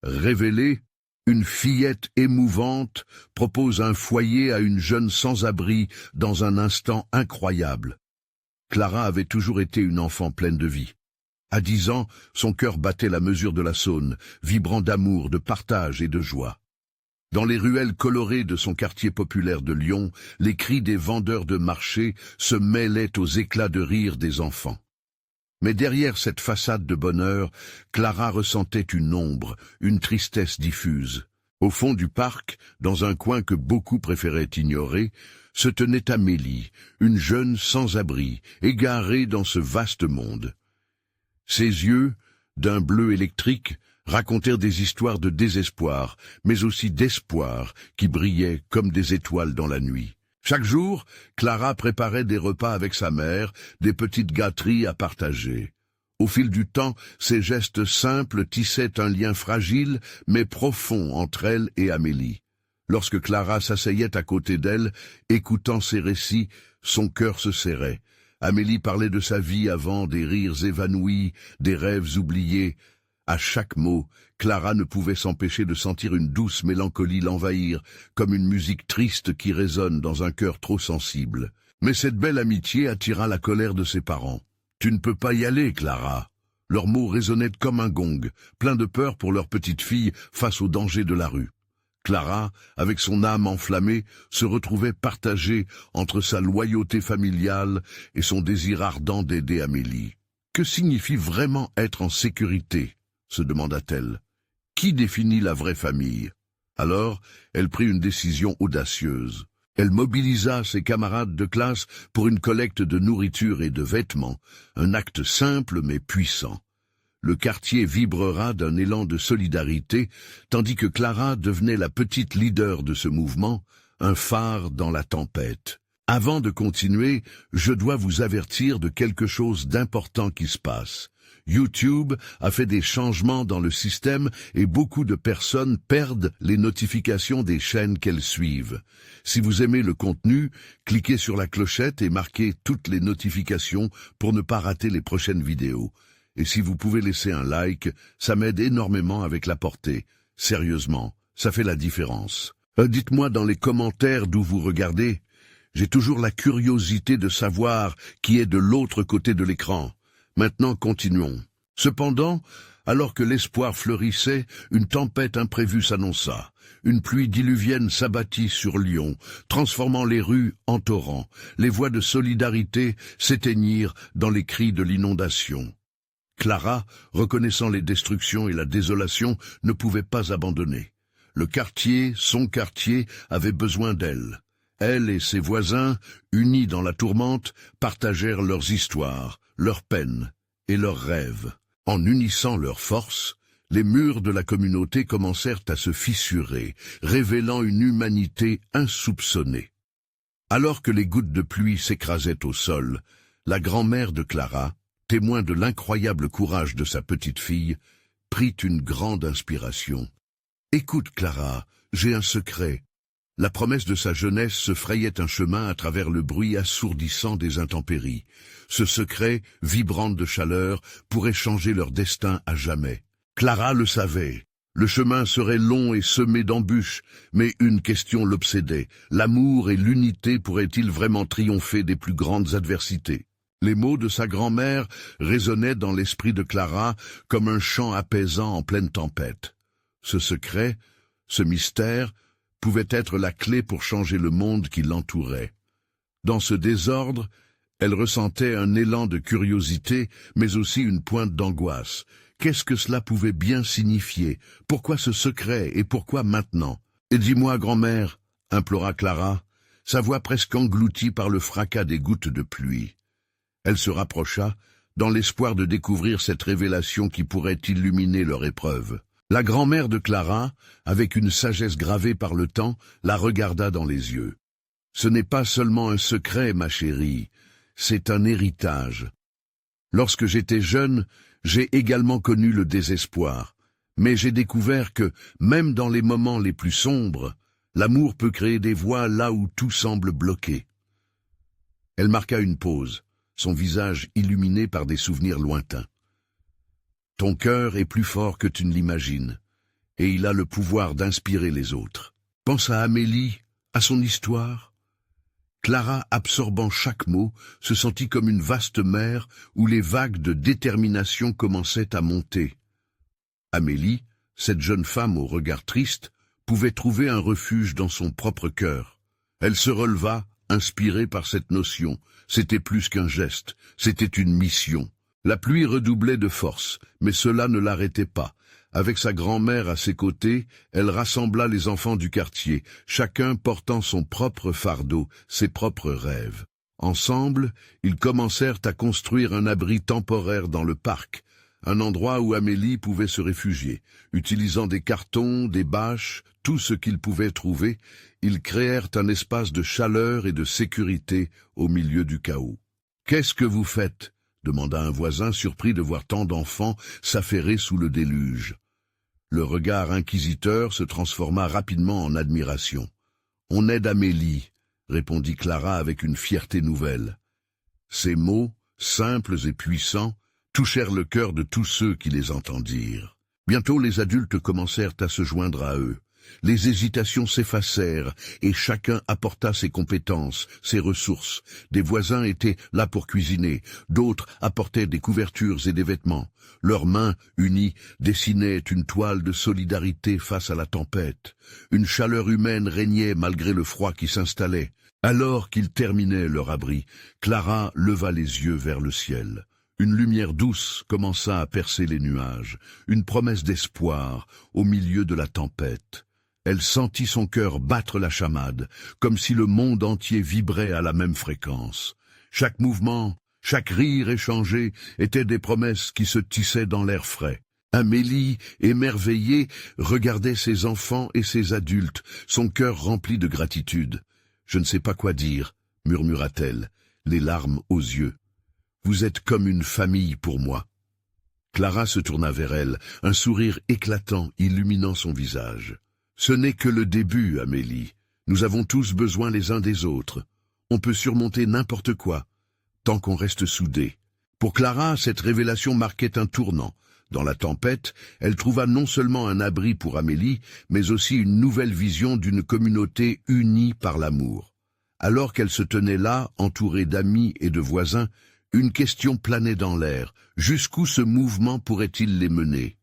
Révélée, une fillette émouvante propose un foyer à une jeune sans-abri dans un instant incroyable. Clara avait toujours été une enfant pleine de vie. À 10 ans, son cœur battait la mesure de la Saône, vibrant d'amour, de partage et de joie. Dans les ruelles colorées de son quartier populaire de Lyon, les cris des vendeurs de marché se mêlaient aux éclats de rire des enfants. Mais derrière cette façade de bonheur, Clara ressentait une ombre, une tristesse diffuse. Au fond du parc, dans un coin que beaucoup préféraient ignorer, se tenait Amélie, une jeune sans-abri, égarée dans ce vaste monde. Ses yeux, d'un bleu électrique, racontèrent des histoires de désespoir, mais aussi d'espoir, qui brillaient comme des étoiles dans la nuit. Chaque jour, Clara préparait des repas avec sa mère, des petites gâteries à partager. Au fil du temps, ces gestes simples tissaient un lien fragile mais profond entre elle et Amélie. Lorsque Clara s'asseyait à côté d'elle, écoutant ses récits, son cœur se serrait. Amélie parlait de sa vie avant, des rires évanouis, des rêves oubliés. À chaque mot, Clara ne pouvait s'empêcher de sentir une douce mélancolie l'envahir, comme une musique triste qui résonne dans un cœur trop sensible. Mais cette belle amitié attira la colère de ses parents. « Tu ne peux pas y aller, Clara !» Leurs mots résonnaient comme un gong, plein de peur pour leur petite fille face aux dangers de la rue. Clara, avec son âme enflammée, se retrouvait partagée entre sa loyauté familiale et son désir ardent d'aider Amélie. « Que signifie vraiment être en sécurité ?» se demanda-t-elle. « Qui définit la vraie famille ?» Alors, elle prit une décision audacieuse. Elle mobilisa ses camarades de classe pour une collecte de nourriture et de vêtements, un acte simple mais puissant. Le quartier vibrera d'un élan de solidarité, tandis que Clara devenait la petite leader de ce mouvement, un phare dans la tempête. Avant de continuer, je dois vous avertir de quelque chose d'important qui se passe. YouTube a fait des changements dans le système et beaucoup de personnes perdent les notifications des chaînes qu'elles suivent. Si vous aimez le contenu, cliquez sur la clochette et marquez toutes les notifications pour ne pas rater les prochaines vidéos. Et si vous pouvez laisser un like, ça m'aide énormément avec la portée. Sérieusement, ça fait la différence. Dites-moi dans les commentaires d'où vous regardez. J'ai toujours la curiosité de savoir qui est de l'autre côté de l'écran. Maintenant, continuons. Cependant, alors que l'espoir fleurissait, une tempête imprévue s'annonça. Une pluie diluvienne s'abattit sur Lyon, transformant les rues en torrents. Les voix de solidarité s'éteignirent dans les cris de l'inondation. Clara, reconnaissant les destructions et la désolation, ne pouvait pas abandonner. Le quartier, son quartier, avait besoin d'elle. Elle et ses voisins, unis dans la tourmente, partagèrent leurs histoires, leurs peines et leurs rêves. En unissant leurs forces, les murs de la communauté commencèrent à se fissurer, révélant une humanité insoupçonnée. Alors que les gouttes de pluie s'écrasaient au sol, la grand-mère de Clara, témoin de l'incroyable courage de sa petite fille, prit une grande inspiration. « Écoute, Clara, j'ai un secret. » La promesse de sa jeunesse se frayait un chemin à travers le bruit assourdissant des intempéries. Ce secret, vibrant de chaleur, pourrait changer leur destin à jamais. Clara le savait. Le chemin serait long et semé d'embûches, mais une question l'obsédait. L'amour et l'unité pourraient-ils vraiment triompher des plus grandes adversités? Les mots de sa grand-mère résonnaient dans l'esprit de Clara comme un chant apaisant en pleine tempête. Ce secret, ce mystère, pouvait être la clé pour changer le monde qui l'entourait. Dans ce désordre, elle ressentait un élan de curiosité, mais aussi une pointe d'angoisse. Qu'est-ce que cela pouvait bien signifier? Pourquoi ce secret et pourquoi maintenant? « Et dis-moi, grand-mère, » implora Clara, sa voix presque engloutie par le fracas des gouttes de pluie. Elle se rapprocha, dans l'espoir de découvrir cette révélation qui pourrait illuminer leur épreuve. La grand-mère de Clara, avec une sagesse gravée par le temps, la regarda dans les yeux. « Ce n'est pas seulement un secret, ma chérie, c'est un héritage. Lorsque j'étais jeune, j'ai également connu le désespoir, mais j'ai découvert que, même dans les moments les plus sombres, l'amour peut créer des voies là où tout semble bloqué. » Elle marqua une pause, son visage illuminé par des souvenirs lointains. « Ton cœur est plus fort que tu ne l'imagines. et il a le pouvoir d'inspirer les autres. Pense à Amélie, à son histoire. Clara, absorbant chaque mot, se sentit comme une vaste mer où les vagues de détermination commençaient à monter. Amélie, cette jeune femme au regard triste, pouvait trouver un refuge dans son propre cœur. Elle se releva, inspirée par cette notion. C'était plus qu'un geste, c'était une mission. La pluie redoublait de force, mais cela ne l'arrêtait pas. Avec sa grand-mère à ses côtés, elle rassembla les enfants du quartier, chacun portant son propre fardeau, ses propres rêves. Ensemble, ils commencèrent à construire un abri temporaire dans le parc, un endroit où Amélie pouvait se réfugier. Utilisant des cartons, des bâches, tout ce qu'ils pouvaient trouver, ils créèrent un espace de chaleur et de sécurité au milieu du chaos. « Qu'est-ce que vous faites ?» demanda un voisin surpris de voir tant d'enfants s'affairer sous le déluge. Le regard inquisiteur se transforma rapidement en admiration. « On aide Amélie », répondit Clara avec une fierté nouvelle. Ces mots, simples et puissants, touchèrent le cœur de tous ceux qui les entendirent. Bientôt les adultes commencèrent à se joindre à eux. Les hésitations s'effacèrent et chacun apporta ses compétences, ses ressources. Des voisins étaient là pour cuisiner, d'autres apportaient des couvertures et des vêtements. Leurs mains, unies, dessinaient une toile de solidarité face à la tempête. Une chaleur humaine régnait malgré le froid qui s'installait. Alors qu'ils terminaient leur abri, Clara leva les yeux vers le ciel. Une lumière douce commença à percer les nuages, une promesse d'espoir au milieu de la tempête. Elle sentit son cœur battre la chamade, comme si le monde entier vibrait à la même fréquence. Chaque mouvement, chaque rire échangé étaient des promesses qui se tissaient dans l'air frais. Amélie, émerveillée, regardait ses enfants et ses adultes, son cœur rempli de gratitude. « Je ne sais pas quoi dire », murmura-t-elle, les larmes aux yeux. « Vous êtes comme une famille pour moi. » Clara se tourna vers elle, un sourire éclatant illuminant son visage. « Ce n'est que le début, Amélie. Nous avons tous besoin les uns des autres. On peut surmonter n'importe quoi, tant qu'on reste soudés. » Pour Clara, cette révélation marquait un tournant. Dans la tempête, elle trouva non seulement un abri pour Amélie, mais aussi une nouvelle vision d'une communauté unie par l'amour. Alors qu'elle se tenait là, entourée d'amis et de voisins, une question planait dans l'air. Jusqu'où ce mouvement pourrait-il les mener?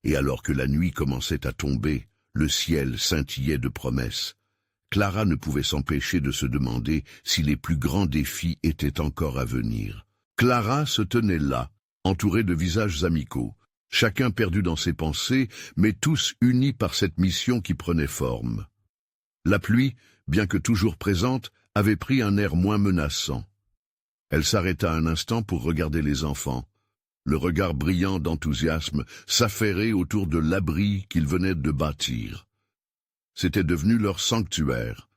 Et alors que la nuit commençait à tomber, le ciel scintillait de promesses. Clara ne pouvait s'empêcher de se demander si les plus grands défis étaient encore à venir. Clara se tenait là, entourée de visages amicaux, chacun perdu dans ses pensées, mais tous unis par cette mission qui prenait forme. La pluie, bien que toujours présente, avait pris un air moins menaçant. Elle s'arrêta un instant pour regarder les enfants. Le regard brillant d'enthousiasme s'affairait autour de l'abri qu'ils venaient de bâtir. C'était devenu leur sanctuaire,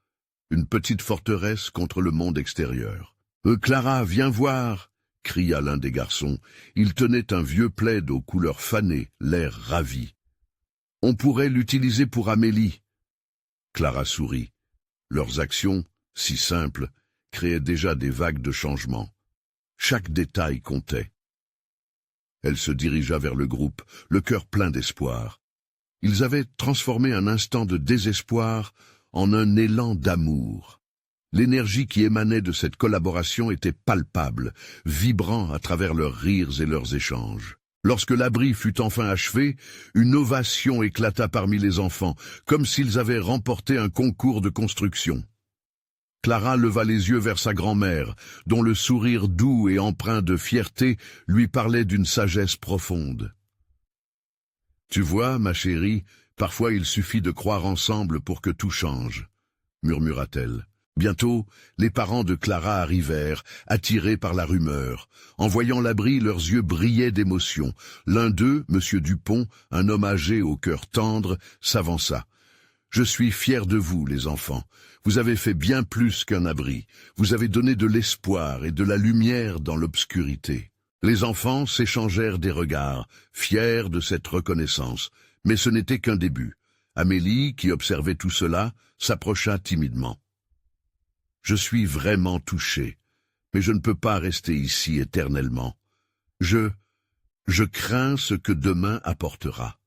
une petite forteresse contre le monde extérieur. « Clara, viens voir !» cria l'un des garçons. Il tenait un vieux plaid aux couleurs fanées, l'air ravi. « On pourrait l'utiliser pour Amélie. » Clara sourit. Leurs actions, si simples, créaient déjà des vagues de changement. Chaque détail comptait. Elle se dirigea vers le groupe, le cœur plein d'espoir. Ils avaient transformé un instant de désespoir en un élan d'amour. L'énergie qui émanait de cette collaboration était palpable, vibrant à travers leurs rires et leurs échanges. Lorsque l'abri fut enfin achevé, une ovation éclata parmi les enfants, comme s'ils avaient remporté un concours de construction. Clara leva les yeux vers sa grand-mère, dont le sourire doux et empreint de fierté lui parlait d'une sagesse profonde. « Tu vois, ma chérie, parfois il suffit de croire ensemble pour que tout change, » murmura-t-elle. Bientôt, les parents de Clara arrivèrent, attirés par la rumeur. En voyant l'abri, leurs yeux brillaient d'émotion. L'un d'eux, M. Dupont, un homme âgé au cœur tendre, s'avança. « Je suis fier de vous, les enfants. Vous avez fait bien plus qu'un abri. Vous avez donné de l'espoir et de la lumière dans l'obscurité. » Les enfants s'échangèrent des regards, fiers de cette reconnaissance. Mais ce n'était qu'un début. Amélie, qui observait tout cela, s'approcha timidement. « Je suis vraiment touché, mais je ne peux pas rester ici éternellement. Je crains ce que demain apportera.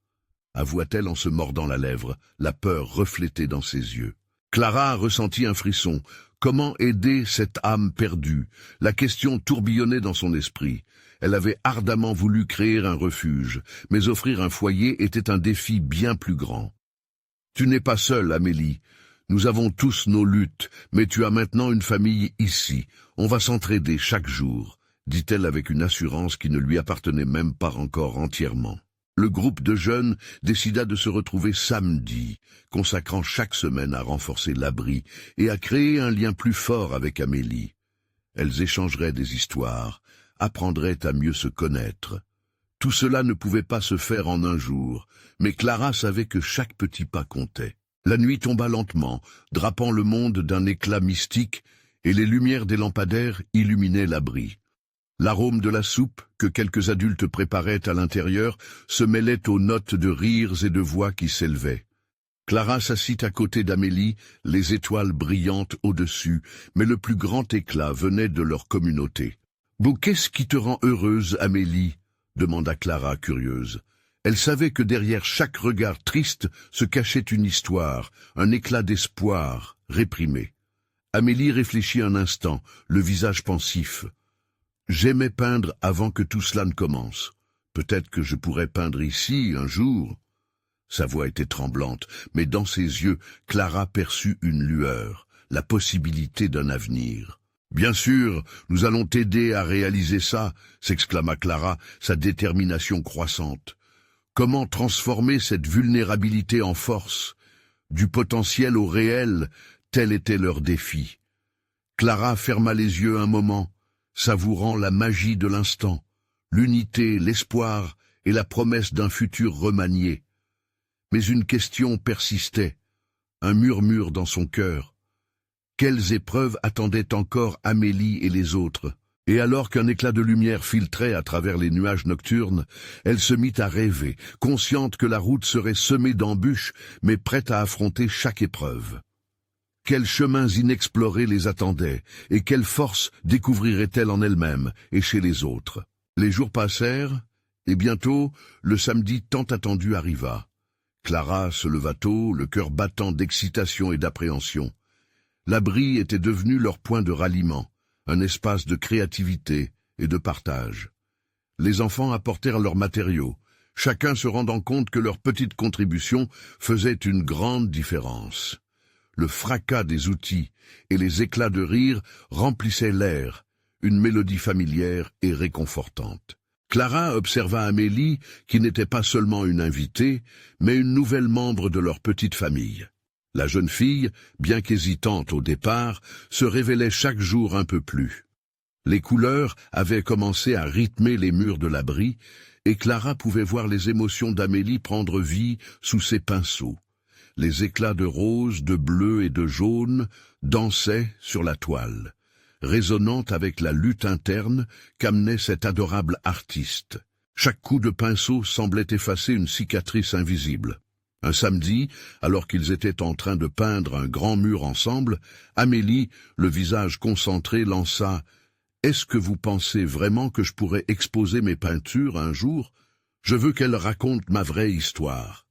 avoua-t-elle en se mordant la lèvre, la peur reflétée dans ses yeux. Clara ressentit un frisson. Comment aider cette âme perdue? La question tourbillonnait dans son esprit. Elle avait ardemment voulu créer un refuge, mais offrir un foyer était un défi bien plus grand. « Tu n'es pas seule, Amélie. Nous avons tous nos luttes, mais tu as maintenant une famille ici. On va s'entraider chaque jour, » dit-elle avec une assurance qui ne lui appartenait même pas encore entièrement. Le groupe de jeunes décida de se retrouver samedi, consacrant chaque semaine à renforcer l'abri et à créer un lien plus fort avec Amélie. Elles échangeraient des histoires, apprendraient à mieux se connaître. Tout cela ne pouvait pas se faire en un jour, mais Clara savait que chaque petit pas comptait. La nuit tomba lentement, drapant le monde d'un éclat mystique, et les lumières des lampadaires illuminaient l'abri. L'arôme de la soupe, que quelques adultes préparaient à l'intérieur, se mêlait aux notes de rires et de voix qui s'élevaient. Clara s'assit à côté d'Amélie, les étoiles brillantes au-dessus, mais le plus grand éclat venait de leur communauté. « Qu'est-ce qui te rend heureuse, Amélie ?» demanda Clara, curieuse. Elle savait que derrière chaque regard triste se cachait une histoire, un éclat d'espoir réprimé. Amélie réfléchit un instant, le visage pensif. « J'aimais peindre avant que tout cela ne commence. Peut-être que je pourrais peindre ici un jour. » Sa voix était tremblante, mais dans ses yeux, Clara perçut une lueur, la possibilité d'un avenir. « Bien sûr, nous allons t'aider à réaliser ça, » s'exclama Clara, sa détermination croissante. Comment transformer cette vulnérabilité en force? Du potentiel au réel, tel était leur défi. Clara ferma les yeux un moment, savourant la magie de l'instant, l'unité, l'espoir et la promesse d'un futur remanié. Mais une question persistait, un murmure dans son cœur. Quelles épreuves attendaient encore Amélie et les autres? Et alors qu'un éclat de lumière filtrait à travers les nuages nocturnes, elle se mit à rêver, consciente que la route serait semée d'embûches, mais prête à affronter chaque épreuve. Quels chemins inexplorés les attendaient, et quelle force découvrirait-elle en elle-même et chez les autres? Les jours passèrent, et bientôt, le samedi tant attendu arriva. Clara se leva tôt, le cœur battant d'excitation et d'appréhension. L'abri était devenu leur point de ralliement, un espace de créativité et de partage. Les enfants apportèrent leurs matériaux, chacun se rendant compte que leur petite contribution faisait une grande différence. Le fracas des outils et les éclats de rire remplissaient l'air, une mélodie familière et réconfortante. Clara observa Amélie, qui n'était pas seulement une invitée, mais une nouvelle membre de leur petite famille. La jeune fille, bien qu'hésitante au départ, se révélait chaque jour un peu plus. Les couleurs avaient commencé à rythmer les murs de l'abri, et Clara pouvait voir les émotions d'Amélie prendre vie sous ses pinceaux. Les éclats de rose, de bleu et de jaune dansaient sur la toile, résonnant avec la lutte interne qu'amenait cet adorable artiste. Chaque coup de pinceau semblait effacer une cicatrice invisible. Un samedi, alors qu'ils étaient en train de peindre un grand mur ensemble, Amélie, le visage concentré, lança « Est-ce que vous pensez vraiment que je pourrais exposer mes peintures un jour? Je veux qu'elles racontent ma vraie histoire. »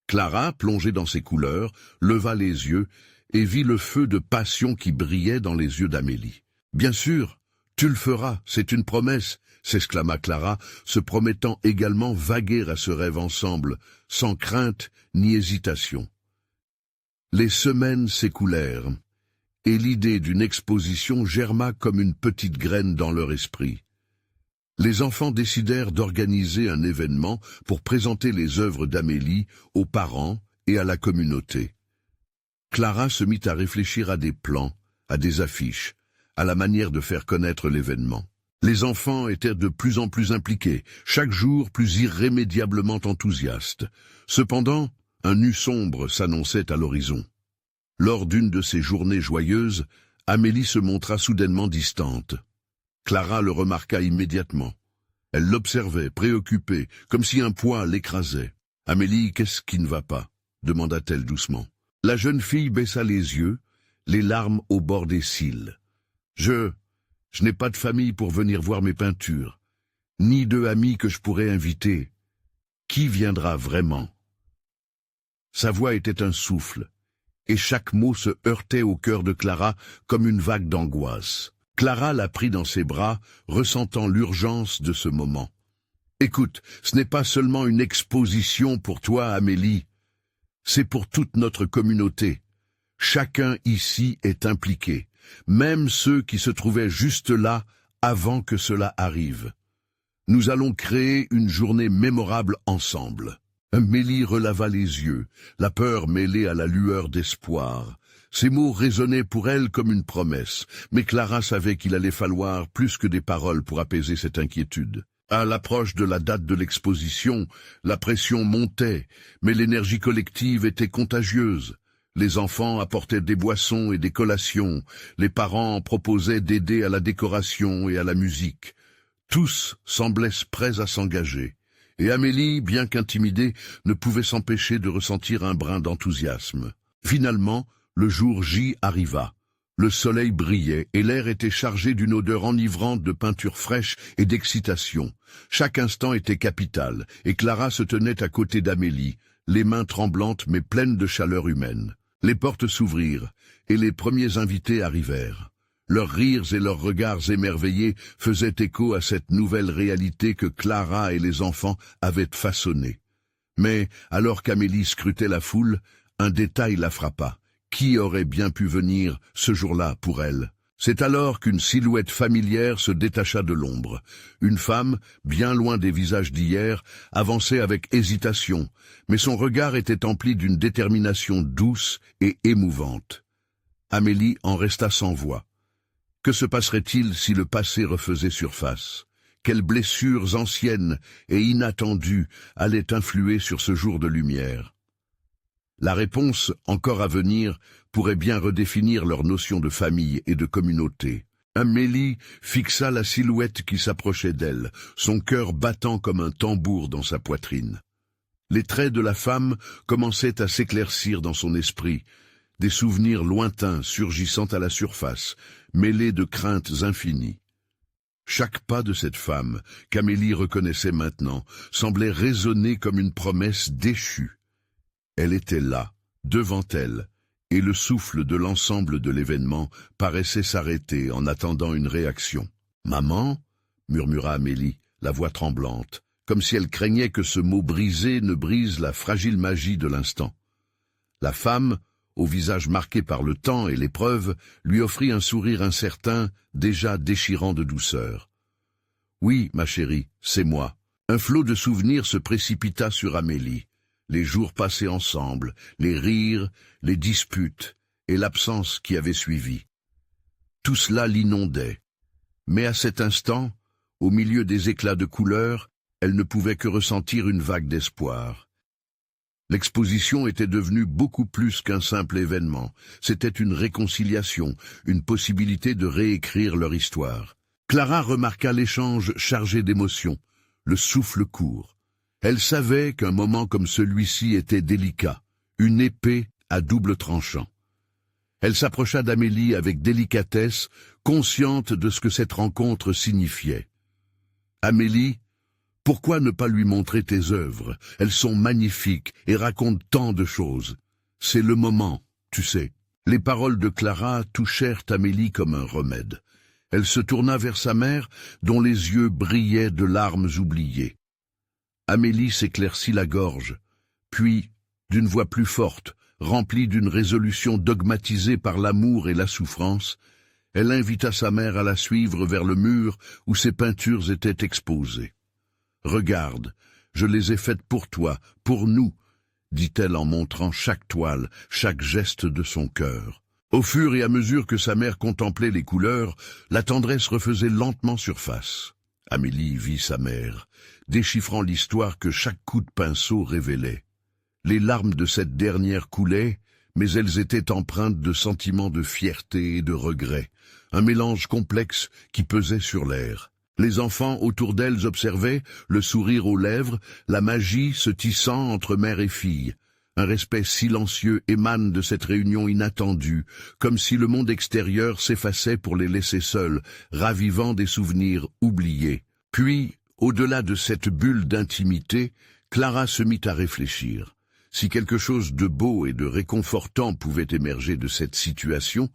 Clara, plongée dans ses couleurs, leva les yeux et vit le feu de passion qui brillait dans les yeux d'Amélie. « Bien sûr, tu le feras, c'est une promesse !» s'exclama Clara, se promettant également vaguer à ce rêve ensemble, sans crainte ni hésitation. Les semaines s'écoulèrent, et l'idée d'une exposition germa comme une petite graine dans leur esprit. Les enfants décidèrent d'organiser un événement pour présenter les œuvres d'Amélie aux parents et à la communauté. Clara se mit à réfléchir à des plans, à des affiches, à la manière de faire connaître l'événement. Les enfants étaient de plus en plus impliqués, chaque jour plus irrémédiablement enthousiastes. Cependant, un nu sombre s'annonçait à l'horizon. Lors d'une de ces journées joyeuses, Amélie se montra soudainement distante. Clara le remarqua immédiatement. Elle l'observait, préoccupée, comme si un poids l'écrasait. « Amélie, qu'est-ce qui ne va pas ?» demanda-t-elle doucement. La jeune fille baissa les yeux, les larmes au bord des cils. « Je n'ai pas de famille pour venir voir mes peintures, ni de amis que je pourrais inviter. Qui viendra vraiment ?» Sa voix était un souffle, et chaque mot se heurtait au cœur de Clara comme une vague d'angoisse. Clara la prit dans ses bras, ressentant l'urgence de ce moment. « Écoute, ce n'est pas seulement une exposition pour toi, Amélie. C'est pour toute notre communauté. Chacun ici est impliqué, même ceux qui se trouvaient juste là avant que cela arrive. Nous allons créer une journée mémorable ensemble. » Amélie releva les yeux, la peur mêlée à la lueur d'espoir. Ces mots résonnaient pour elle comme une promesse, mais Clara savait qu'il allait falloir plus que des paroles pour apaiser cette inquiétude. À l'approche de la date de l'exposition, la pression montait, mais l'énergie collective était contagieuse. Les enfants apportaient des boissons et des collations, les parents proposaient d'aider à la décoration et à la musique. Tous semblaient prêts à s'engager, et Amélie, bien qu'intimidée, ne pouvait s'empêcher de ressentir un brin d'enthousiasme. Finalement, le jour J arriva. Le soleil brillait et l'air était chargé d'une odeur enivrante de peinture fraîche et d'excitation. Chaque instant était capital, et Clara se tenait à côté d'Amélie, les mains tremblantes mais pleines de chaleur humaine. Les portes s'ouvrirent, et les premiers invités arrivèrent. Leurs rires et leurs regards émerveillés faisaient écho à cette nouvelle réalité que Clara et les enfants avaient façonnée. Mais, alors qu'Amélie scrutait la foule, un détail la frappa. Qui aurait bien pu venir ce jour-là pour elle? C'est alors qu'une silhouette familière se détacha de l'ombre. Une femme, bien loin des visages d'hier, avançait avec hésitation, mais son regard était empli d'une détermination douce et émouvante. Amélie en resta sans voix. Que se passerait-il si le passé refaisait surface? Quelles blessures anciennes et inattendues allaient influer sur ce jour de lumière? La réponse, encore à venir, pourrait bien redéfinir leur notion de famille et de communauté. Amélie fixa la silhouette qui s'approchait d'elle, son cœur battant comme un tambour dans sa poitrine. Les traits de la femme commençaient à s'éclaircir dans son esprit, des souvenirs lointains surgissant à la surface, mêlés de craintes infinies. Chaque pas de cette femme, qu'Amélie reconnaissait maintenant, semblait résonner comme une promesse déchue. Elle était là, devant elle, et le souffle de l'ensemble de l'événement paraissait s'arrêter en attendant une réaction. « Maman » murmura Amélie, la voix tremblante, comme si elle craignait que ce mot brisé ne brise la fragile magie de l'instant. La femme, au visage marqué par le temps et l'épreuve, lui offrit un sourire incertain, déjà déchirant de douceur. « Oui, ma chérie, c'est moi. » Un flot de souvenirs se précipita sur Amélie. Les jours passés ensemble, les rires, les disputes et l'absence qui avait suivi. Tout cela l'inondait. Mais à cet instant, au milieu des éclats de couleurs, elle ne pouvait que ressentir une vague d'espoir. L'exposition était devenue beaucoup plus qu'un simple événement. C'était une réconciliation, une possibilité de réécrire leur histoire. Clara remarqua l'échange chargé d'émotions, le souffle court. Elle savait qu'un moment comme celui-ci était délicat, une épée à double tranchant. Elle s'approcha d'Amélie avec délicatesse, consciente de ce que cette rencontre signifiait. « Amélie, pourquoi ne pas lui montrer tes œuvres? Elles sont magnifiques et racontent tant de choses. C'est le moment, tu sais. » Les paroles de Clara touchèrent Amélie comme un remède. Elle se tourna vers sa mère, dont les yeux brillaient de larmes oubliées. Amélie s'éclaircit la gorge, puis, d'une voix plus forte, remplie d'une résolution dogmatisée par l'amour et la souffrance, elle invita sa mère à la suivre vers le mur où ses peintures étaient exposées. « Regarde, je les ai faites pour toi, pour nous, » dit-elle en montrant chaque toile, chaque geste de son cœur. Au fur et à mesure que sa mère contemplait les couleurs, la tendresse refaisait lentement surface. Amélie vit sa mère, déchiffrant l'histoire que chaque coup de pinceau révélait. Les larmes de cette dernière coulaient, mais elles étaient empreintes de sentiments de fierté et de regret, un mélange complexe qui pesait sur l'air. Les enfants autour d'elles observaient, le sourire aux lèvres, la magie se tissant entre mère et fille. Un respect silencieux émane de cette réunion inattendue, comme si le monde extérieur s'effaçait pour les laisser seuls, ravivant des souvenirs oubliés. Puis, au-delà de cette bulle d'intimité, Clara se mit à réfléchir. Si quelque chose de beau et de réconfortant pouvait émerger de cette situation,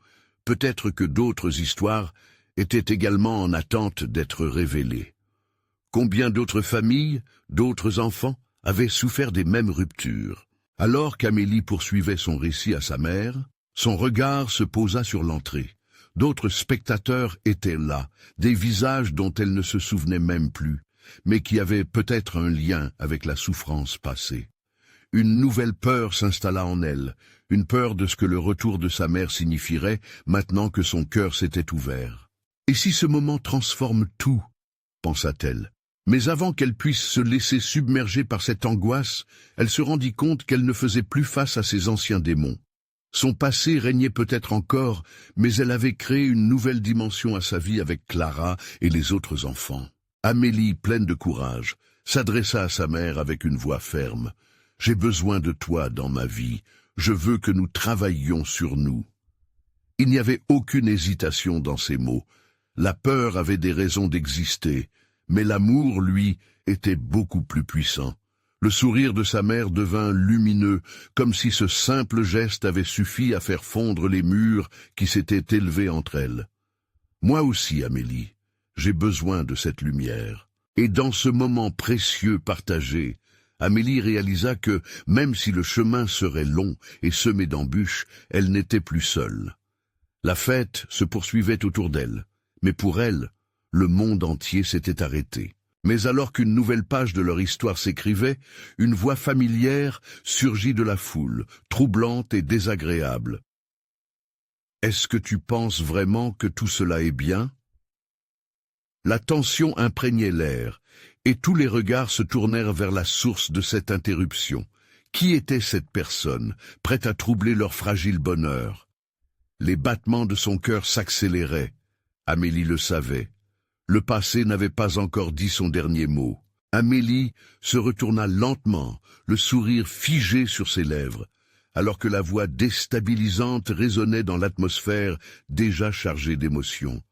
peut-être que d'autres histoires étaient également en attente d'être révélées. Combien d'autres familles, d'autres enfants, avaient souffert des mêmes ruptures? Alors qu'Amélie poursuivait son récit à sa mère, son regard se posa sur l'entrée. D'autres spectateurs étaient là, des visages dont elle ne se souvenait même plus, mais qui avaient peut-être un lien avec la souffrance passée. Une nouvelle peur s'installa en elle, une peur de ce que le retour de sa mère signifierait maintenant que son cœur s'était ouvert. Et si ce moment transforme tout, pensa-t-elle. Mais avant qu'elle puisse se laisser submerger par cette angoisse, elle se rendit compte qu'elle ne faisait plus face à ses anciens démons. Son passé régnait peut-être encore, mais elle avait créé une nouvelle dimension à sa vie avec Clara et les autres enfants. Amélie, pleine de courage, s'adressa à sa mère avec une voix ferme. « J'ai besoin de toi dans ma vie. Je veux que nous travaillions sur nous. » Il n'y avait aucune hésitation dans ces mots. La peur avait des raisons d'exister, mais l'amour, lui, était beaucoup plus puissant. Le sourire de sa mère devint lumineux, comme si ce simple geste avait suffi à faire fondre les murs qui s'étaient élevés entre elles. « Moi aussi, Amélie, j'ai besoin de cette lumière. » Et dans ce moment précieux partagé, Amélie réalisa que, même si le chemin serait long et semé d'embûches, elle n'était plus seule. La fête se poursuivait autour d'elle, mais pour elle, le monde entier s'était arrêté. Mais alors qu'une nouvelle page de leur histoire s'écrivait, une voix familière surgit de la foule, troublante et désagréable. « Est-ce que tu penses vraiment que tout cela est bien ?» La tension imprégnait l'air, et tous les regards se tournèrent vers la source de cette interruption. Qui était cette personne, prête à troubler leur fragile bonheur? Les battements de son cœur s'accéléraient. Amélie le savait. Le passé n'avait pas encore dit son dernier mot. Amélie se retourna lentement, le sourire figé sur ses lèvres, alors que la voix déstabilisante résonnait dans l'atmosphère déjà chargée d'émotions.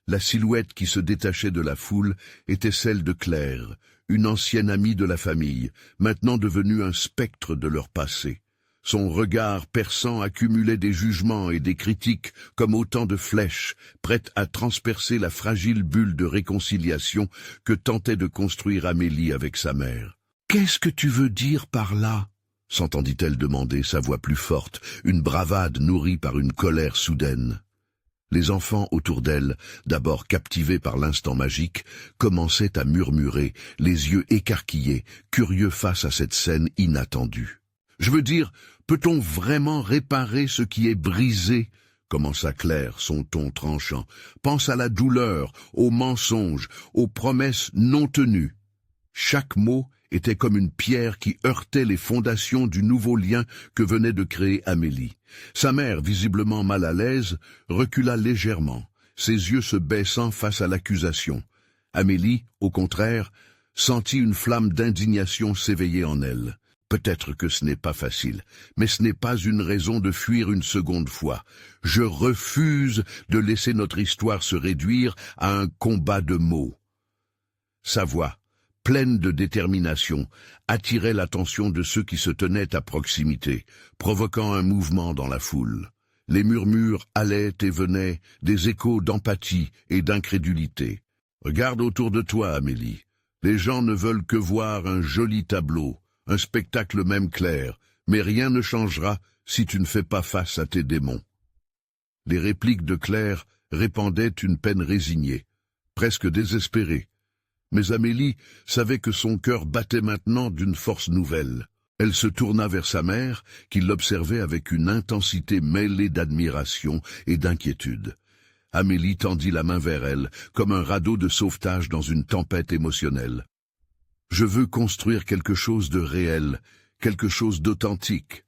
La silhouette qui se détachait de la foule était celle de Claire, une ancienne amie de la famille, maintenant devenue un spectre de leur passé. Son regard perçant accumulait des jugements et des critiques comme autant de flèches, prêtes à transpercer la fragile bulle de réconciliation que tentait de construire Amélie avec sa mère. « Qu'est-ce que tu veux dire par là ?» s'entendit-elle demander, sa voix plus forte, une bravade nourrie par une colère soudaine. Les enfants autour d'elle, d'abord captivés par l'instant magique, commençaient à murmurer, les yeux écarquillés, curieux face à cette scène inattendue. « Je veux dire, peut-on vraiment réparer ce qui est brisé ?» commença Claire, son ton tranchant. « Pense à la douleur, aux mensonges, aux promesses non tenues. » Chaque mot était comme une pierre qui heurtait les fondations du nouveau lien que venait de créer Amélie. Sa mère, visiblement mal à l'aise, recula légèrement, ses yeux se baissant face à l'accusation. Amélie, au contraire, sentit une flamme d'indignation s'éveiller en elle. Peut-être que ce n'est pas facile, mais ce n'est pas une raison de fuir une seconde fois. Je refuse de laisser notre histoire se réduire à un combat de mots. Sa voix, pleine de détermination, attirait l'attention de ceux qui se tenaient à proximité, provoquant un mouvement dans la foule. Les murmures allaient et venaient, des échos d'empathie et d'incrédulité. « Regarde autour de toi, Amélie. Les gens ne veulent que voir un joli tableau, un spectacle même clair, mais rien ne changera si tu ne fais pas face à tes démons. » Les répliques de Claire répandaient une peine résignée, presque désespérée. Mais Amélie savait que son cœur battait maintenant d'une force nouvelle. Elle se tourna vers sa mère, qui l'observait avec une intensité mêlée d'admiration et d'inquiétude. Amélie tendit la main vers elle, comme un radeau de sauvetage dans une tempête émotionnelle. « Je veux construire quelque chose de réel, quelque chose d'authentique. »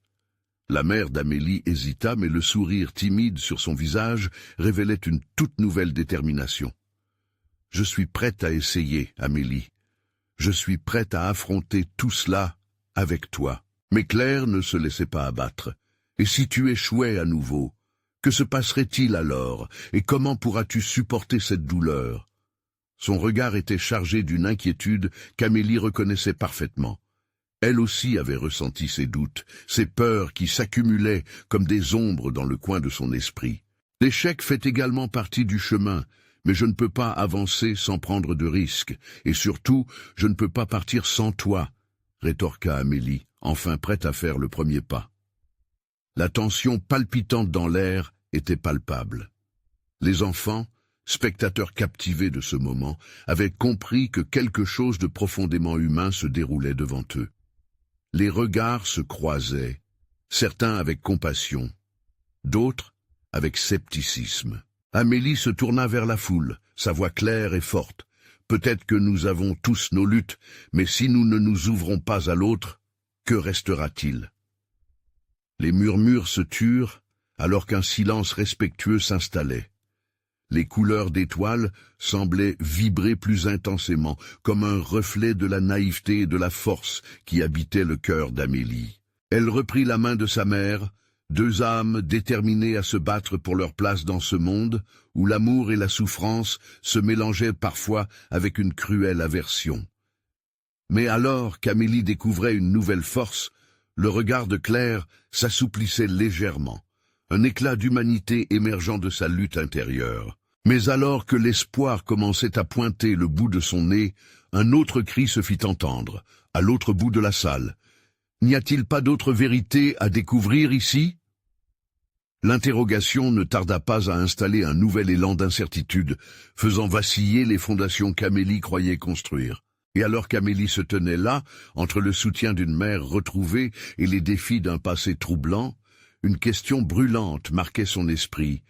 La mère d'Amélie hésita, mais le sourire timide sur son visage révélait une toute nouvelle détermination. « Je suis prête à essayer, Amélie. Je suis prête à affronter tout cela avec toi. » Mais Claire ne se laissait pas abattre. « Et si tu échouais à nouveau, que se passerait-il alors, et comment pourras-tu supporter cette douleur ?» Son regard était chargé d'une inquiétude qu'Amélie reconnaissait parfaitement. Elle aussi avait ressenti ses doutes, ses peurs qui s'accumulaient comme des ombres dans le coin de son esprit. L'échec fait également partie du chemin, mais je ne peux pas avancer sans prendre de risques, et surtout, je ne peux pas partir sans toi, rétorqua Amélie, enfin prête à faire le premier pas. La tension palpitante dans l'air était palpable. Les enfants, spectateurs captivés de ce moment, avaient compris que quelque chose de profondément humain se déroulait devant eux. Les regards se croisaient, certains avec compassion, d'autres avec scepticisme. Amélie se tourna vers la foule, sa voix claire et forte. Peut-être que nous avons tous nos luttes, mais si nous ne nous ouvrons pas à l'autre, que restera-t-il? Les murmures se turent, alors qu'un silence respectueux s'installait. Les couleurs d'étoiles semblaient vibrer plus intensément, comme un reflet de la naïveté et de la force qui habitait le cœur d'Amélie. Elle reprit la main de sa mère, deux âmes déterminées à se battre pour leur place dans ce monde, où l'amour et la souffrance se mélangeaient parfois avec une cruelle aversion. Mais alors qu'Amélie découvrait une nouvelle force, le regard de Claire s'assouplissait légèrement, un éclat d'humanité émergeant de sa lutte intérieure. Mais alors que l'espoir commençait à pointer le bout de son nez, un autre cri se fit entendre, à l'autre bout de la salle. « N'y a-t-il pas d'autre vérité à découvrir ici ?» L'interrogation ne tarda pas à installer un nouvel élan d'incertitude, faisant vaciller les fondations qu'Amélie croyait construire. Et alors qu'Amélie se tenait là, entre le soutien d'une mère retrouvée et les défis d'un passé troublant, une question brûlante marquait son esprit.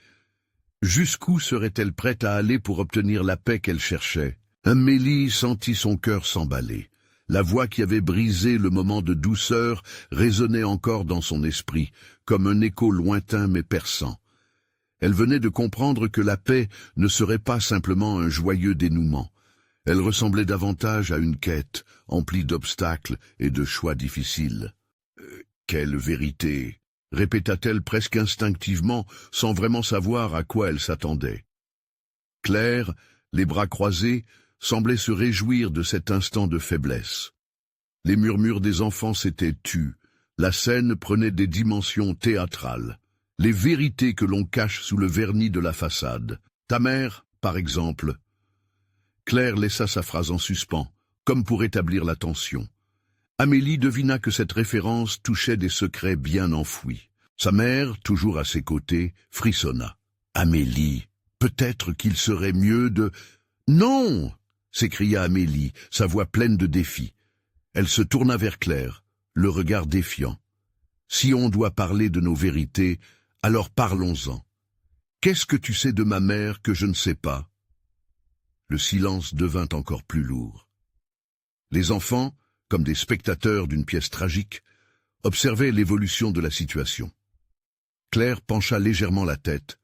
Jusqu'où serait-elle prête à aller pour obtenir la paix qu'elle cherchait? Amélie sentit son cœur s'emballer. La voix qui avait brisé le moment de douceur résonnait encore dans son esprit, comme un écho lointain mais perçant. Elle venait de comprendre que la paix ne serait pas simplement un joyeux dénouement. Elle ressemblait davantage à une quête, emplie d'obstacles et de choix difficiles. Quelle vérité! Répéta-t-elle presque instinctivement, sans vraiment savoir à quoi elle s'attendait. Claire, les bras croisés, semblait se réjouir de cet instant de faiblesse. Les murmures des enfants s'étaient tus, la scène prenait des dimensions théâtrales. Les vérités que l'on cache sous le vernis de la façade. Ta mère, par exemple. Claire laissa sa phrase en suspens, comme pour établir la tension. Amélie devina que cette référence touchait des secrets bien enfouis. Sa mère, toujours à ses côtés, frissonna. « Amélie, peut-être qu'il serait mieux de... »« Non !» s'écria Amélie, sa voix pleine de défi. Elle se tourna vers Claire, le regard défiant. « Si on doit parler de nos vérités, alors parlons-en. Qu'est-ce que tu sais de ma mère que je ne sais pas ?» Le silence devint encore plus lourd. Les enfants, comme des spectateurs d'une pièce tragique, observaient l'évolution de la situation. Claire pencha légèrement la tête,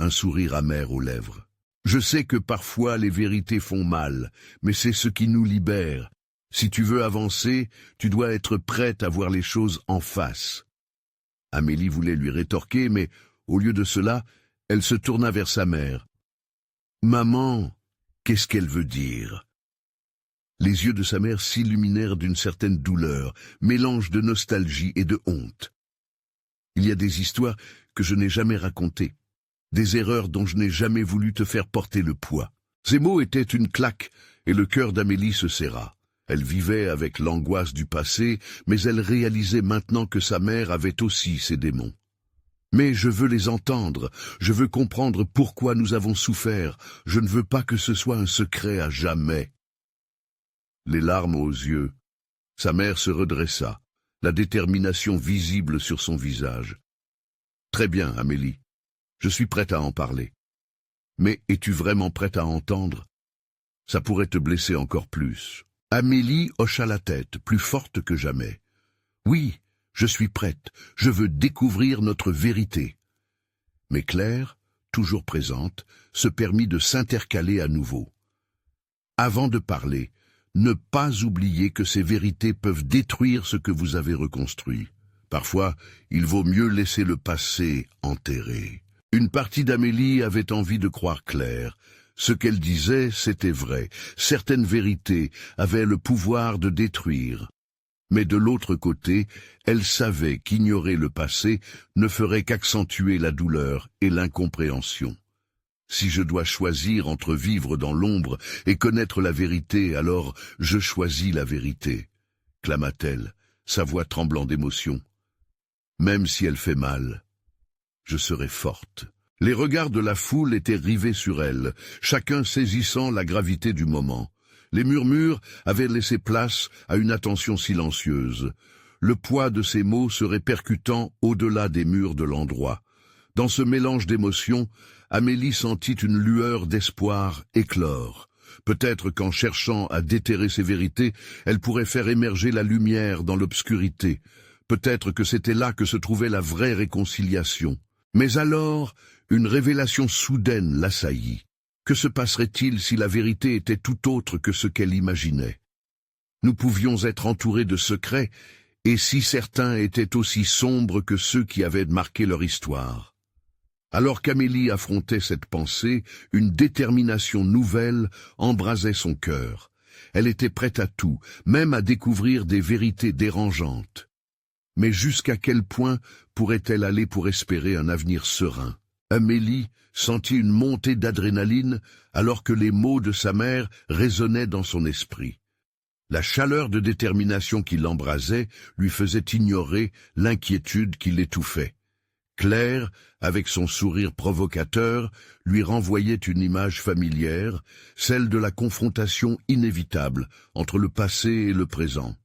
un sourire amer aux lèvres. « Je sais que parfois les vérités font mal, mais c'est ce qui nous libère. Si tu veux avancer, tu dois être prête à voir les choses en face. » Amélie voulait lui rétorquer, mais au lieu de cela, elle se tourna vers sa mère. « Maman, qu'est-ce qu'elle veut dire ?» Les yeux de sa mère s'illuminèrent d'une certaine douleur, mélange de nostalgie et de honte. « Il y a des histoires que je n'ai jamais racontées, des erreurs dont je n'ai jamais voulu te faire porter le poids. » Ces mots étaient une claque, et le cœur d'Amélie se serra. Elle vivait avec l'angoisse du passé, mais elle réalisait maintenant que sa mère avait aussi ses démons. « Mais je veux les entendre, je veux comprendre pourquoi nous avons souffert, je ne veux pas que ce soit un secret à jamais. » Les larmes aux yeux, sa mère se redressa, la détermination visible sur son visage. « Très bien, Amélie, je suis prête à en parler. Mais es-tu vraiment prête à entendre? Ça pourrait te blesser encore plus. » Amélie hocha la tête, plus forte que jamais. « Oui, je suis prête, je veux découvrir notre vérité. » Mais Claire, toujours présente, se permit de s'intercaler à nouveau. « Avant de parler, ne pas oublier que ces vérités peuvent détruire ce que vous avez reconstruit. Parfois, il vaut mieux laisser le passé enterré. » Une partie d'Amélie avait envie de croire Claire. Ce qu'elle disait, c'était vrai. Certaines vérités avaient le pouvoir de détruire. Mais de l'autre côté, elle savait qu'ignorer le passé ne ferait qu'accentuer la douleur et l'incompréhension. Si je dois choisir entre vivre dans l'ombre et connaître la vérité, alors je choisis la vérité, clama-t-elle, sa voix tremblant d'émotion. Même si elle fait mal, je serai forte. Les regards de la foule étaient rivés sur elle, chacun saisissant la gravité du moment. Les murmures avaient laissé place à une attention silencieuse, le poids de ces mots se répercutant au-delà des murs de l'endroit. Dans ce mélange d'émotions, Amélie sentit une lueur d'espoir éclore. Peut-être qu'en cherchant à déterrer ses vérités, elle pourrait faire émerger la lumière dans l'obscurité. Peut-être que c'était là que se trouvait la vraie réconciliation. Mais alors, une révélation soudaine l'assaillit. Que se passerait-il si la vérité était tout autre que ce qu'elle imaginait? Nous pouvions être entourés de secrets, et si certains étaient aussi sombres que ceux qui avaient marqué leur histoire. Alors qu'Amélie affrontait cette pensée, une détermination nouvelle embrasait son cœur. Elle était prête à tout, même à découvrir des vérités dérangeantes. Mais jusqu'à quel point pourrait-elle aller pour espérer un avenir serein? Amélie sentit une montée d'adrénaline alors que les mots de sa mère résonnaient dans son esprit. La chaleur de détermination qui l'embrasait lui faisait ignorer l'inquiétude qui l'étouffait. Claire, avec son sourire provocateur, lui renvoyait une image familière, celle de la confrontation inévitable entre le passé et le présent.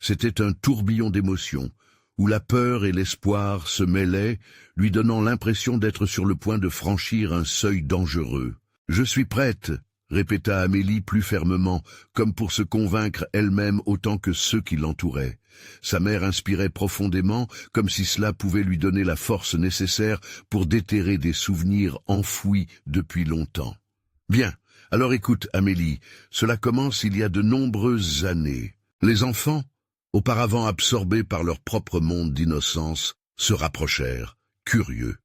C'était un tourbillon d'émotions, où la peur et l'espoir se mêlaient, lui donnant l'impression d'être sur le point de franchir un seuil dangereux. « Je suis prête !» répéta Amélie plus fermement, comme pour se convaincre elle-même autant que ceux qui l'entouraient. Sa mère inspirait profondément, comme si cela pouvait lui donner la force nécessaire pour déterrer des souvenirs enfouis depuis longtemps. « Bien, alors écoute, Amélie, cela commence il y a de nombreuses années. Les enfants, auparavant absorbés par leur propre monde d'innocence, se rapprochèrent, curieux.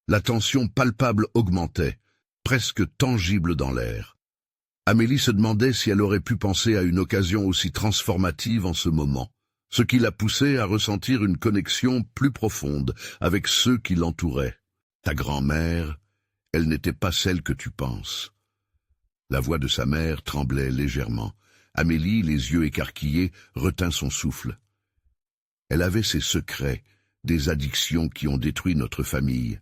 La tension palpable augmentait, presque tangible dans l'air. Amélie se demandait si elle aurait pu penser à une occasion aussi transformative en ce moment, ce qui la poussait à ressentir une connexion plus profonde avec ceux qui l'entouraient. Ta grand-mère, elle n'était pas celle que tu penses. La voix de sa mère tremblait légèrement. Amélie, les yeux écarquillés, retint son souffle. Elle avait ses secrets, des addictions qui ont détruit notre famille.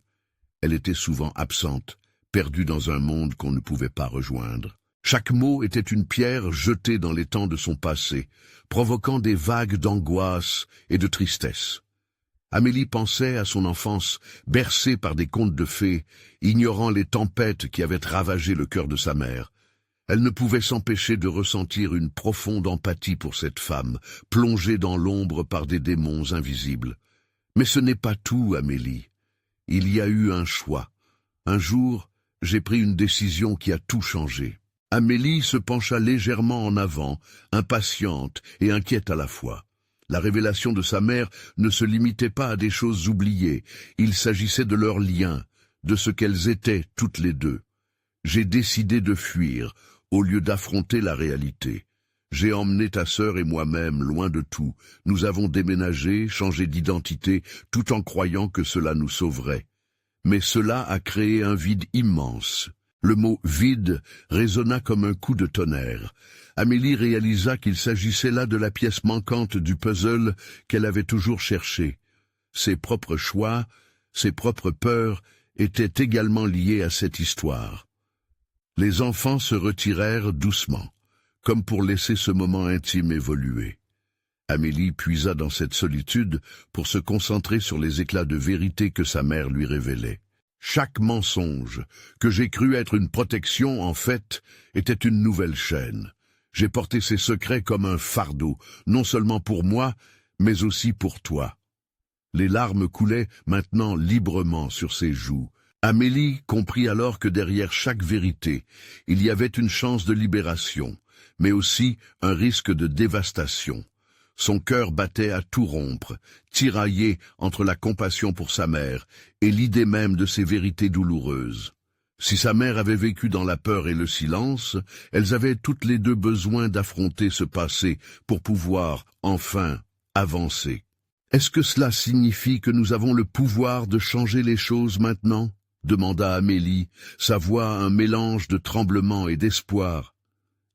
Elle était souvent absente, perdue dans un monde qu'on ne pouvait pas rejoindre. Chaque mot était une pierre jetée dans les temps de son passé, provoquant des vagues d'angoisse et de tristesse. Amélie pensait à son enfance, bercée par des contes de fées, ignorant les tempêtes qui avaient ravagé le cœur de sa mère. Elle ne pouvait s'empêcher de ressentir une profonde empathie pour cette femme, plongée dans l'ombre par des démons invisibles. Mais ce n'est pas tout, Amélie. Il y a eu un choix. Un jour, j'ai pris une décision qui a tout changé. Amélie se pencha légèrement en avant, impatiente et inquiète à la fois. La révélation de sa mère ne se limitait pas à des choses oubliées. Il s'agissait de leur lien, de ce qu'elles étaient toutes les deux. J'ai décidé de fuir, au lieu d'affronter la réalité. J'ai emmené ta sœur et moi-même loin de tout. Nous avons déménagé, changé d'identité, tout en croyant que cela nous sauverait. Mais cela a créé un vide immense. Le mot « vide » résonna comme un coup de tonnerre. Amélie réalisa qu'il s'agissait là de la pièce manquante du puzzle qu'elle avait toujours cherché. Ses propres choix, ses propres peurs étaient également liés à cette histoire. Les enfants se retirèrent doucement, comme pour laisser ce moment intime évoluer. Amélie puisa dans cette solitude pour se concentrer sur les éclats de vérité que sa mère lui révélait. Chaque mensonge, que j'ai cru être une protection, en fait, était une nouvelle chaîne. J'ai porté ces secrets comme un fardeau, non seulement pour moi, mais aussi pour toi. Les larmes coulaient maintenant librement sur ses joues. Amélie comprit alors que derrière chaque vérité, il y avait une chance de libération, mais aussi un risque de dévastation. Son cœur battait à tout rompre, tiraillé entre la compassion pour sa mère et l'idée même de ces vérités douloureuses. Si sa mère avait vécu dans la peur et le silence, elles avaient toutes les deux besoin d'affronter ce passé pour pouvoir, enfin, avancer. Est-ce que cela signifie que nous avons le pouvoir de changer les choses maintenant? Demanda Amélie, sa voix un mélange de tremblement et d'espoir.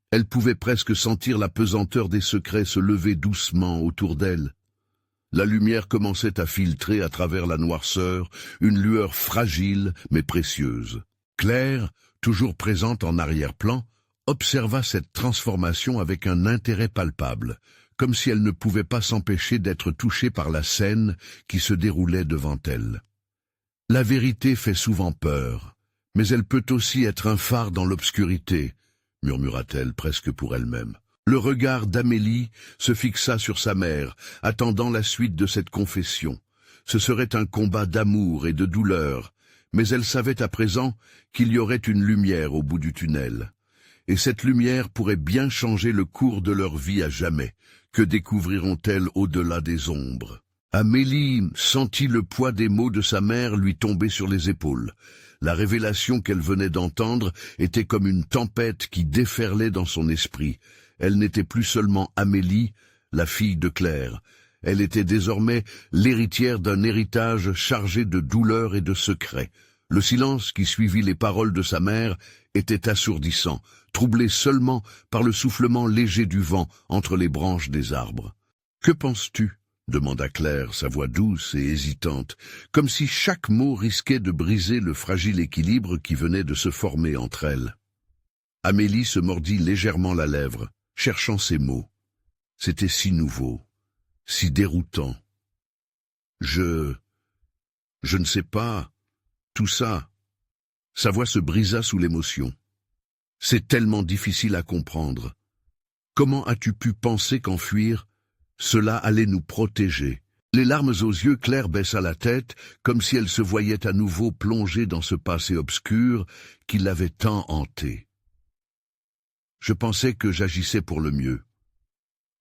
Elle pouvait presque sentir la pesanteur des secrets se lever doucement autour d'elle. La lumière commençait à filtrer à travers la noirceur, une lueur fragile mais précieuse. Claire, toujours présente en arrière-plan, observa cette transformation avec un intérêt palpable, comme si elle ne pouvait pas s'empêcher d'être touchée par la scène qui se déroulait devant elle. La vérité fait souvent peur, mais elle peut aussi être un phare dans l'obscurité, murmura-t-elle presque pour elle-même. Le regard d'Amélie se fixa sur sa mère, attendant la suite de cette confession. Ce serait un combat d'amour et de douleur, mais elle savait à présent qu'il y aurait une lumière au bout du tunnel. Et cette lumière pourrait bien changer le cours de leur vie à jamais. Que découvriront-elles au-delà des ombres? Amélie sentit le poids des mots de sa mère lui tomber sur les épaules. La révélation qu'elle venait d'entendre était comme une tempête qui déferlait dans son esprit. Elle n'était plus seulement Amélie, la fille de Claire. Elle était désormais l'héritière d'un héritage chargé de douleurs et de secrets. Le silence qui suivit les paroles de sa mère était assourdissant, troublé seulement par le soufflement léger du vent entre les branches des arbres. « Que penses-tu » demanda Claire, sa voix douce et hésitante, comme si chaque mot risquait de briser le fragile équilibre qui venait de se former entre elles. Amélie se mordit légèrement la lèvre, cherchant ses mots. C'était si nouveau, si déroutant. Je ne sais pas, tout ça. Sa voix se brisa sous l'émotion. C'est tellement difficile à comprendre. Comment as-tu pu penser qu'enfuir, cela allait nous protéger? Les larmes aux yeux, Claire baissa la tête, comme si elle se voyait à nouveau plongée dans ce passé obscur qui l'avait tant hantée. Je pensais que j'agissais pour le mieux.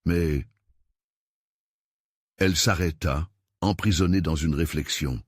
Mais... Elle s'arrêta, emprisonnée dans une réflexion.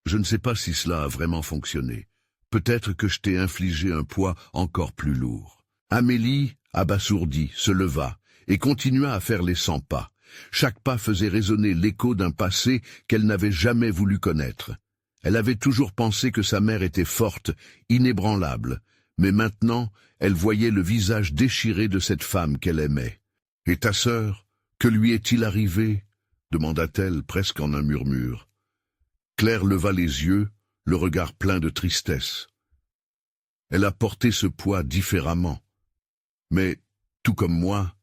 Je ne sais pas si cela a vraiment fonctionné. Peut-être que je t'ai infligé un poids encore plus lourd. Amélie, abasourdie, se leva et continua à faire les 100 pas. Chaque pas faisait résonner l'écho d'un passé qu'elle n'avait jamais voulu connaître. Elle avait toujours pensé que sa mère était forte, inébranlable, mais maintenant, elle voyait le visage déchiré de cette femme qu'elle aimait. « Et ta sœur, que lui est-il arrivé » demanda-t-elle presque en un murmure. Claire leva les yeux, le regard plein de tristesse. Elle a porté ce poids différemment. Mais, tout comme moi,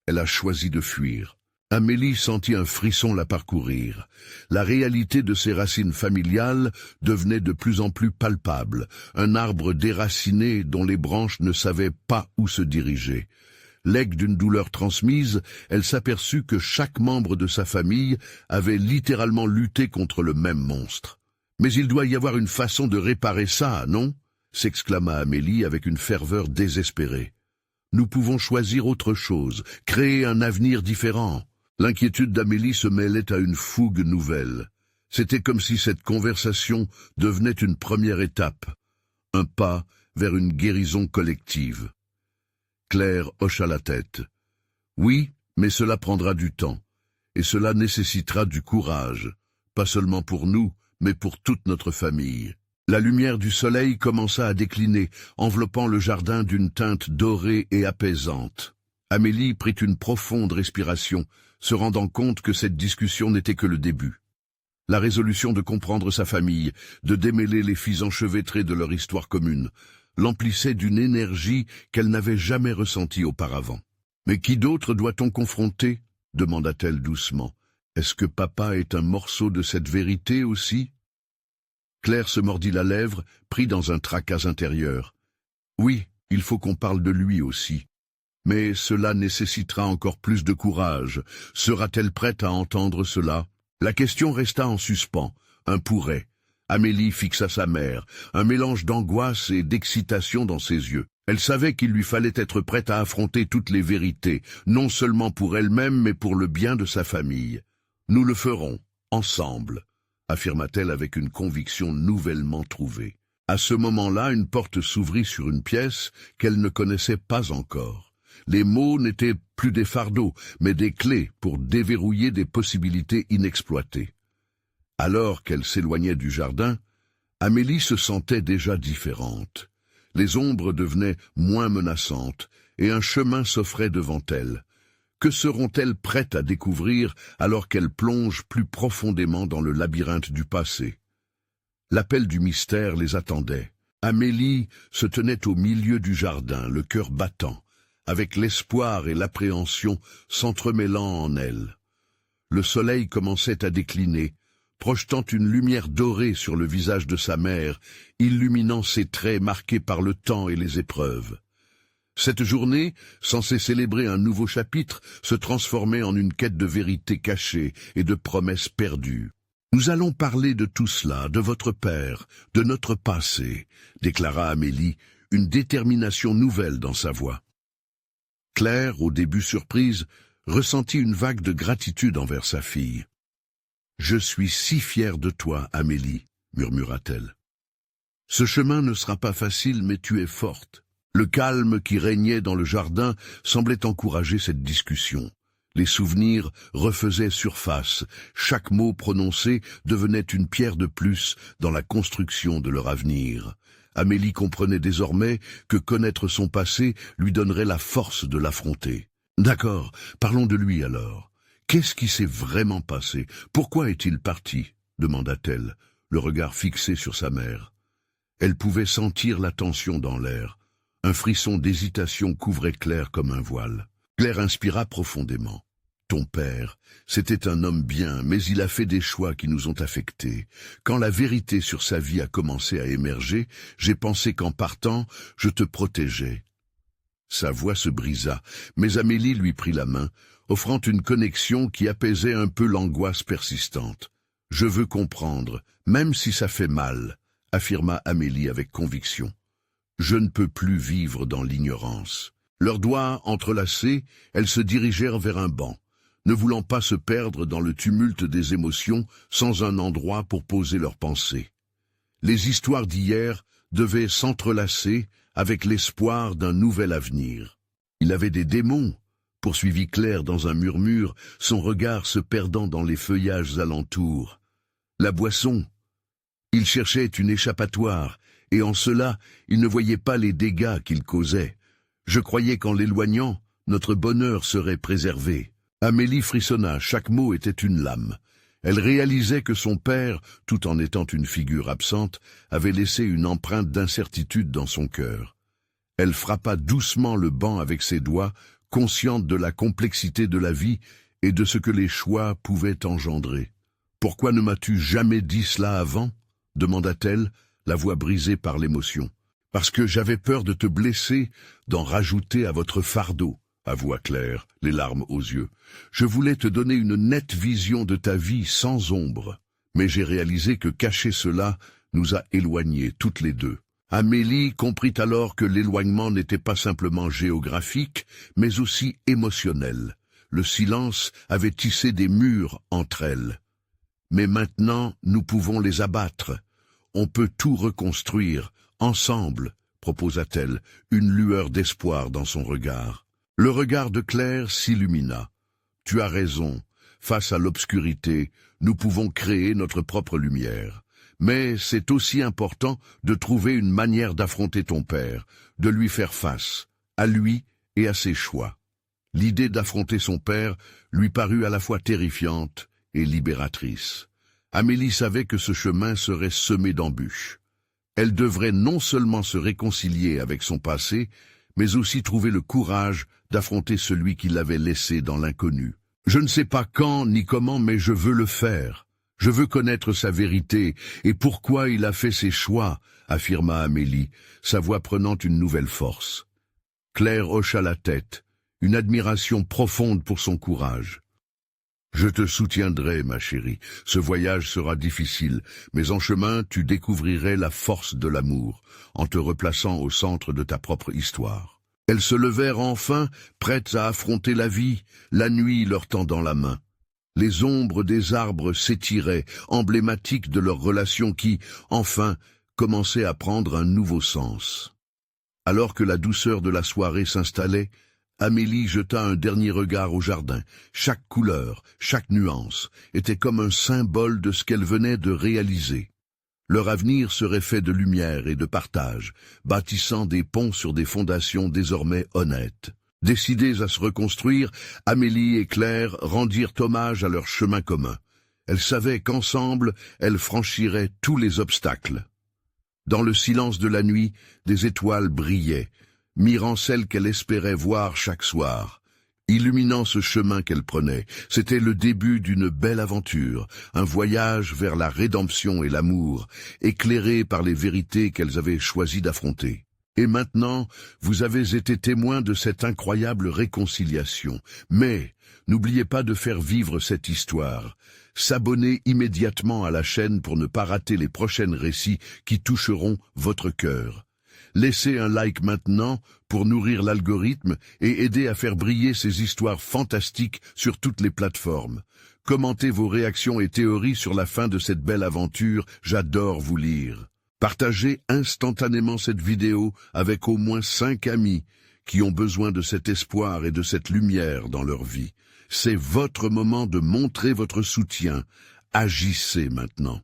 elle a choisi de fuir. Amélie sentit un frisson la parcourir. La réalité de ses racines familiales devenait de plus en plus palpable, un arbre déraciné dont les branches ne savaient pas où se diriger. Legs d'une douleur transmise, elle s'aperçut que chaque membre de sa famille avait littéralement lutté contre le même monstre. « Mais il doit y avoir une façon de réparer ça, non ?» s'exclama Amélie avec une ferveur désespérée. « Nous pouvons choisir autre chose, créer un avenir différent. » L'inquiétude d'Amélie se mêlait à une fougue nouvelle. C'était comme si cette conversation devenait une première étape, un pas vers une guérison collective. Claire hocha la tête. « Oui, mais cela prendra du temps, et cela nécessitera du courage, pas seulement pour nous, mais pour toute notre famille. » La lumière du soleil commença à décliner, enveloppant le jardin d'une teinte dorée et apaisante. Amélie prit une profonde respiration, se rendant compte que cette discussion n'était que le début. La résolution de comprendre sa famille, de démêler les fils enchevêtrés de leur histoire commune, l'emplissait d'une énergie qu'elle n'avait jamais ressentie auparavant. « Mais qui d'autre doit-on confronter » demanda-t-elle doucement. « Est-ce que papa est un morceau de cette vérité aussi ?» Claire se mordit la lèvre, pris dans un tracas intérieur. « Oui, il faut qu'on parle de lui aussi. Mais cela nécessitera encore plus de courage. Sera-t-elle prête à entendre cela ?» La question resta en suspens, un pourrait. Amélie fixa sa mère, un mélange d'angoisse et d'excitation dans ses yeux. Elle savait qu'il lui fallait être prête à affronter toutes les vérités, non seulement pour elle-même, mais pour le bien de sa famille. « Nous le ferons, ensemble », affirma-t-elle avec une conviction nouvellement trouvée. À ce moment-là, une porte s'ouvrit sur une pièce qu'elle ne connaissait pas encore. Les mots n'étaient plus des fardeaux, mais des clés pour déverrouiller des possibilités inexploitées. Alors qu'elle s'éloignait du jardin, Amélie se sentait déjà différente. Les ombres devenaient moins menaçantes, et un chemin s'offrait devant elle. Que seront-elles prêtes à découvrir alors qu'elles plongent plus profondément dans le labyrinthe du passé? L'appel du mystère les attendait. Amélie se tenait au milieu du jardin, le cœur battant, avec l'espoir et l'appréhension s'entremêlant en elle. Le soleil commençait à décliner, projetant une lumière dorée sur le visage de sa mère, illuminant ses traits marqués par le temps et les épreuves. Cette journée, censée célébrer un nouveau chapitre, se transformait en une quête de vérité cachée et de promesses perdues. « Nous allons parler de tout cela, de votre père, de notre passé », déclara Amélie, une détermination nouvelle dans sa voix. Claire, au début surprise, ressentit une vague de gratitude envers sa fille. « Je suis si fière de toi, Amélie », murmura-t-elle. « Ce chemin ne sera pas facile, mais tu es forte. » Le calme qui régnait dans le jardin semblait encourager cette discussion. Les souvenirs refaisaient surface, chaque mot prononcé devenait une pierre de plus dans la construction de leur avenir. Amélie comprenait désormais que connaître son passé lui donnerait la force de l'affronter. « D'accord, parlons de lui alors. Qu'est-ce qui s'est vraiment passé? Pourquoi est-il parti ?» demanda-t-elle, le regard fixé sur sa mère. Elle pouvait sentir la tension dans l'air. Un frisson d'hésitation couvrait Claire comme un voile. Claire inspira profondément. « Ton père, c'était un homme bien, mais il a fait des choix qui nous ont affectés. Quand la vérité sur sa vie a commencé à émerger, j'ai pensé qu'en partant, je te protégeais. » Sa voix se brisa, mais Amélie lui prit la main, offrant une connexion qui apaisait un peu l'angoisse persistante. « Je veux comprendre, même si ça fait mal, » affirma Amélie avec conviction. « Je ne peux plus vivre dans l'ignorance. » Leurs doigts entrelacés, elles se dirigèrent vers un banc, ne voulant pas se perdre dans le tumulte des émotions sans un endroit pour poser leurs pensées. Les histoires d'hier devaient s'entrelacer avec l'espoir d'un nouvel avenir. « Il avait des démons », poursuivit Claire dans un murmure, son regard se perdant dans les feuillages alentours. « La boisson. Il cherchait une échappatoire, et en cela, il ne voyait pas les dégâts qu'il causait. Je croyais qu'en l'éloignant, notre bonheur serait préservé. » Amélie frissonna, chaque mot était une lame. Elle réalisait que son père, tout en étant une figure absente, avait laissé une empreinte d'incertitude dans son cœur. Elle frappa doucement le banc avec ses doigts, consciente de la complexité de la vie et de ce que les choix pouvaient engendrer. « Pourquoi ne m'as-tu jamais dit cela avant ?» demanda-t-elle, la voix brisée par l'émotion. « Parce que j'avais peur de te blesser, d'en rajouter à votre fardeau, » avoua Claire, les larmes aux yeux. « Je voulais te donner une nette vision de ta vie sans ombre, mais j'ai réalisé que cacher cela nous a éloignés toutes les deux. » Amélie comprit alors que l'éloignement n'était pas simplement géographique, mais aussi émotionnel. Le silence avait tissé des murs entre elles. « Mais maintenant, nous pouvons les abattre. On peut tout reconstruire, ensemble, » proposa-t-elle, une lueur d'espoir dans son regard. Le regard de Claire s'illumina. « Tu as raison. Face à l'obscurité, nous pouvons créer notre propre lumière. Mais c'est aussi important de trouver une manière d'affronter ton père, de lui faire face, à lui et à ses choix. » L'idée d'affronter son père lui parut à la fois terrifiante et libératrice. Amélie savait que ce chemin serait semé d'embûches. Elle devrait non seulement se réconcilier avec son passé, mais aussi trouver le courage d'affronter celui qui l'avait laissé dans l'inconnu. « Je ne sais pas quand ni comment, mais je veux le faire. Je veux connaître sa vérité et pourquoi il a fait ses choix, » affirma Amélie, sa voix prenant une nouvelle force. Claire hocha la tête, une admiration profonde pour son courage. « Je te soutiendrai, ma chérie. Ce voyage sera difficile, mais en chemin, tu découvrirais la force de l'amour, en te replaçant au centre de ta propre histoire. » Elles se levèrent enfin, prêtes à affronter la vie, la nuit leur tendant la main. Les ombres des arbres s'étiraient, emblématiques de leur relation qui, enfin, commençait à prendre un nouveau sens. Alors que la douceur de la soirée s'installait, Amélie jeta un dernier regard au jardin. Chaque couleur, chaque nuance était comme un symbole de ce qu'elle venait de réaliser. Leur avenir serait fait de lumière et de partage, bâtissant des ponts sur des fondations désormais honnêtes. Décidées à se reconstruire, Amélie et Claire rendirent hommage à leur chemin commun. Elles savaient qu'ensemble, elles franchiraient tous les obstacles. Dans le silence de la nuit, des étoiles brillaient, mirant celle qu'elle espérait voir chaque soir, illuminant ce chemin qu'elle prenait. C'était le début d'une belle aventure, un voyage vers la rédemption et l'amour, éclairé par les vérités qu'elles avaient choisi d'affronter. Et maintenant, vous avez été témoins de cette incroyable réconciliation. Mais n'oubliez pas de faire vivre cette histoire. S'abonner immédiatement à la chaîne pour ne pas rater les prochains récits qui toucheront votre cœur. Laissez un like maintenant pour nourrir l'algorithme et aider à faire briller ces histoires fantastiques sur toutes les plateformes. Commentez vos réactions et théories sur la fin de cette belle aventure, j'adore vous lire. Partagez instantanément cette vidéo avec au moins 5 amis qui ont besoin de cet espoir et de cette lumière dans leur vie. C'est votre moment de montrer votre soutien. Agissez maintenant.